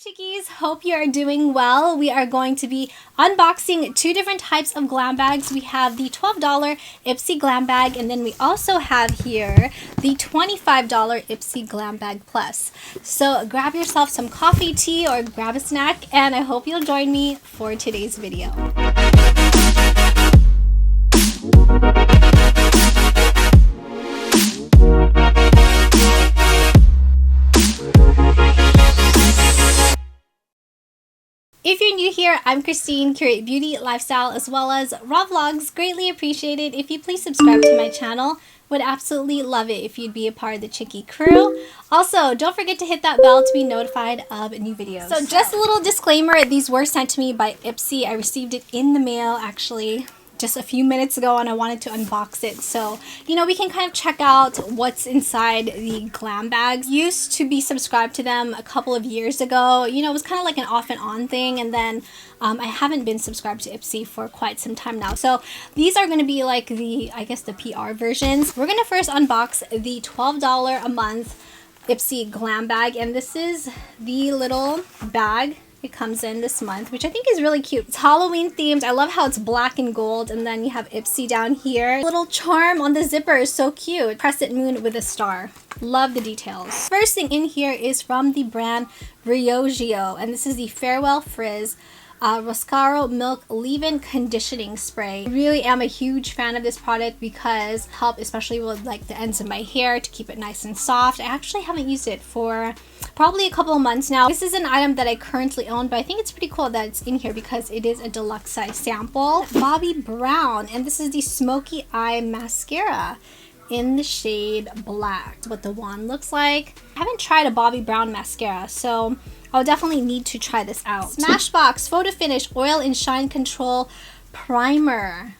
Chickies, hope you are doing well. We are going to be unboxing two different types of glam bags. We have the $12 Ipsy Glam bag, and then we also have here the $25 Ipsy Glam bag plus. So grab yourself some coffee, tea, or grab a snack, and I hope you'll join me for today's video. If you're new here, I'm Christine, curate beauty, lifestyle, as well as raw vlogs. Greatly appreciated if you please subscribe to my channel. Would absolutely love it if you'd be a part of the Chickie crew. Also, don't forget to hit that bell to be notified of new videos. So just a little disclaimer, these were sent to me by Ipsy. I received it in the mail actually just a few minutes ago, and I wanted to unbox it so we can kind of check out what's inside the glam bags. Used to be subscribed to them a couple of years ago. It was kind of like an off and on thing, and then I haven't been subscribed to Ipsy for quite some time now. So these are going to be like the PR versions. We're going to first unbox the $12 a month Ipsy Glam bag, and this is the little bag it comes in this month, which I think is really cute. It's Halloween themed. I love how it's black and gold, and then you have Ipsy down here. Little charm on the zipper is so cute. Crescent moon with a star. Love the details. First thing in here is from the brand Briogeo, and this is the Farewell Frizz Roscaro Milk Leave-In Conditioning Spray. I really am a huge fan of this product because it helps especially with like the ends of my hair to keep it nice and soft. I actually haven't used it for probably a couple of months now. This is an item that I currently own, but I think it's pretty cool that it's in here because it is a deluxe size sample. Bobbi Brown, and this is the Smoky Eye Mascara in the shade black. That's what the wand looks like. I haven't tried a Bobbi Brown mascara, so I'll definitely need to try this out. Smashbox Photo Finish Oil and Shine Control Primer.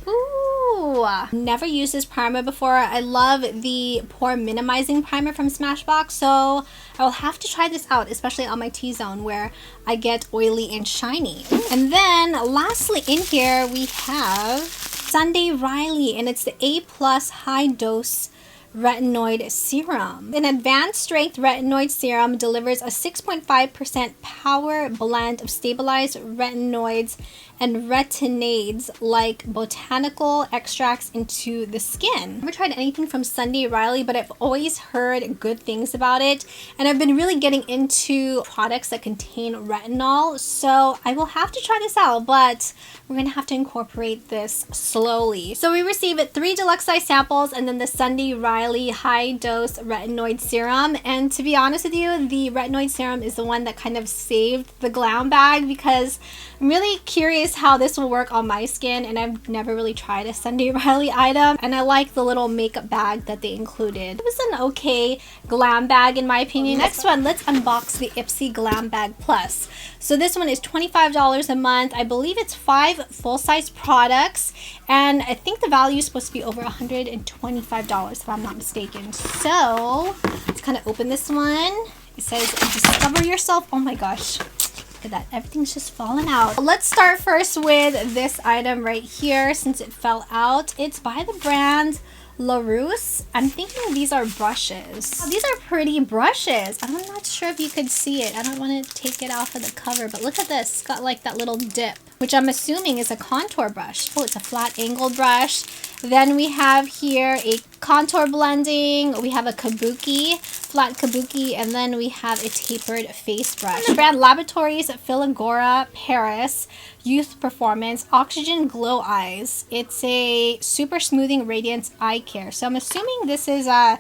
Ooh, never used this primer before. I love the pore minimizing primer from Smashbox, so I will have to try this out, especially on my T-zone where I get oily and shiny. And then lastly in here we have Sunday Riley, and it's the A+ High Dose Retinoid Serum. An advanced strength retinoid serum delivers a 6.5% power blend of stabilized retinoids and retinades like botanical extracts into the skin. I've never tried anything from Sunday Riley, but I've always heard good things about it, and I've been really getting into products that contain retinol, so I will have to try this out, but we're gonna have to incorporate this slowly. So we received 3 deluxe size samples and then the Sunday Riley High Dose Retinoid Serum, and to be honest with you, the retinoid serum is the one that kind of saved the glam bag because I'm really curious how this will work on my skin, and I've never really tried a Sunday Riley item, and I like the little makeup bag that they included. It was an okay glam bag in my opinion. Next one, let's unbox the Ipsy Glam Bag Plus. So this one is $25 a month. I believe it's 5 full-size products, and I think the value is supposed to be over $125 if I'm not mistaken. So let's kind of open this one. It says discover yourself. Oh my gosh, look at that, everything's just falling out. Let's start first with this item right here since it fell out. It's by the brand LaRousse. I'm thinking these are brushes. Oh, these are pretty brushes. I'm not sure if you could see it. I don't want to take it off of the cover, but look at this. It's got like that little dip, which I'm assuming is a contour brush. Oh, it's a flat angled brush. Then we have here a contour blending. We have a kabuki, flat kabuki, and then we have a tapered face brush. The brand Laboratories Filagora Paris Youth Performance Oxygen Glow Eyes. It's a super smoothing radiance eye care. So I'm assuming this is an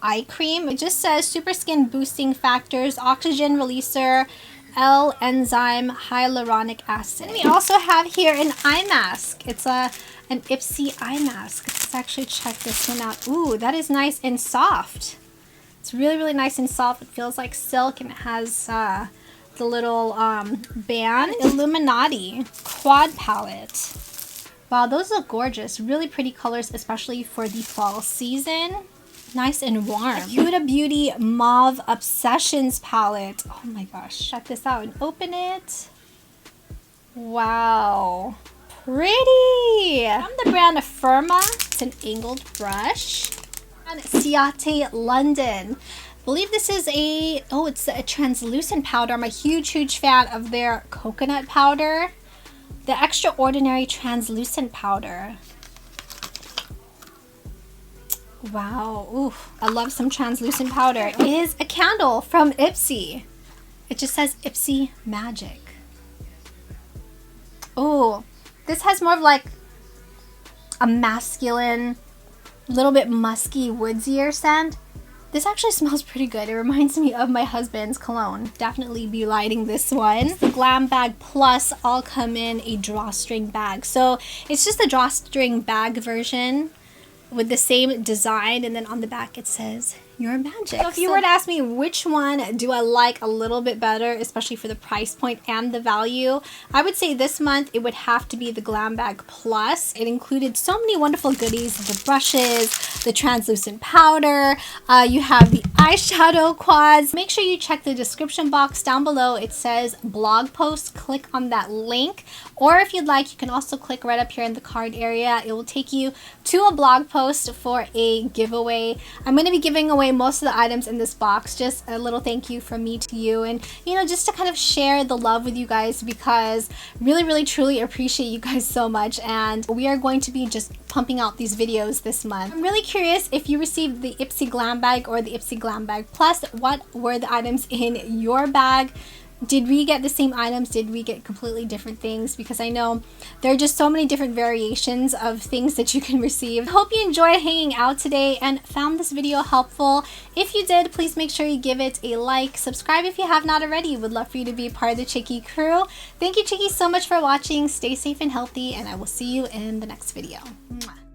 eye cream. It just says super skin boosting factors, oxygen releaser, L-enzyme hyaluronic acid. And we also have here an eye mask. It's an Ipsy eye mask. Let's actually check this one out. Ooh, that is nice and soft. It's really, really nice and soft. It feels like silk, and it has the little band. Illuminati Quad Palette. Wow, those look gorgeous. Really pretty colors, especially for the fall season. Nice and warm. Huda Beauty Mauve Obsessions palette. Oh my gosh. Check this out and open it. Wow. Pretty. From the brand Firma. It's an angled brush. And Ciate London. believe this is a, oh, it's a translucent powder. I'm a huge fan of their coconut powder. The Extraordinary Translucent Powder. Wow, ooh, I love some translucent powder. It is a candle from Ipsy. It just says Ipsy Magic. Oh, this has more of like a masculine, little bit musky, woodsier scent. This actually smells pretty good. It reminds me of my husband's cologne. Definitely be lighting this one. The Glam Bag Plus all come in a drawstring bag. So it's just a drawstring bag version with the same design, and then on the back it says Your Magic. So if you were to ask me which one do I like a little bit better, especially for the price point and the value, I would say this month it would have to be the Glam Bag Plus. It included so many wonderful goodies, the brushes, the translucent powder, you have the eyeshadow quads. Make sure you check the description box down below. It says blog post. Click on that link, or if you'd like, you can also click right up here in the card area. It will take you to a blog post for a giveaway. I'm going to be giving away most of the items in this box. Just a little thank you from me to you, and you know, just to kind of share the love with you guys, because really truly appreciate you guys so much, and we are going to be just pumping out these videos this month. I'm really curious if you received the Ipsy Glam Bag or the Ipsy Glam Bag Plus. What were the items in your bag? Did we get the same items? Did we get completely different things? Because I know there are just so many different variations of things that you can receive. I hope you enjoyed hanging out today and found this video helpful. If you did, please make sure you give it a like. Subscribe if you have not already. Would love for you to be a part of the Chicky crew. Thank you, Chickies, so much for watching. Stay safe and healthy, and I will see you in the next video. Mwah.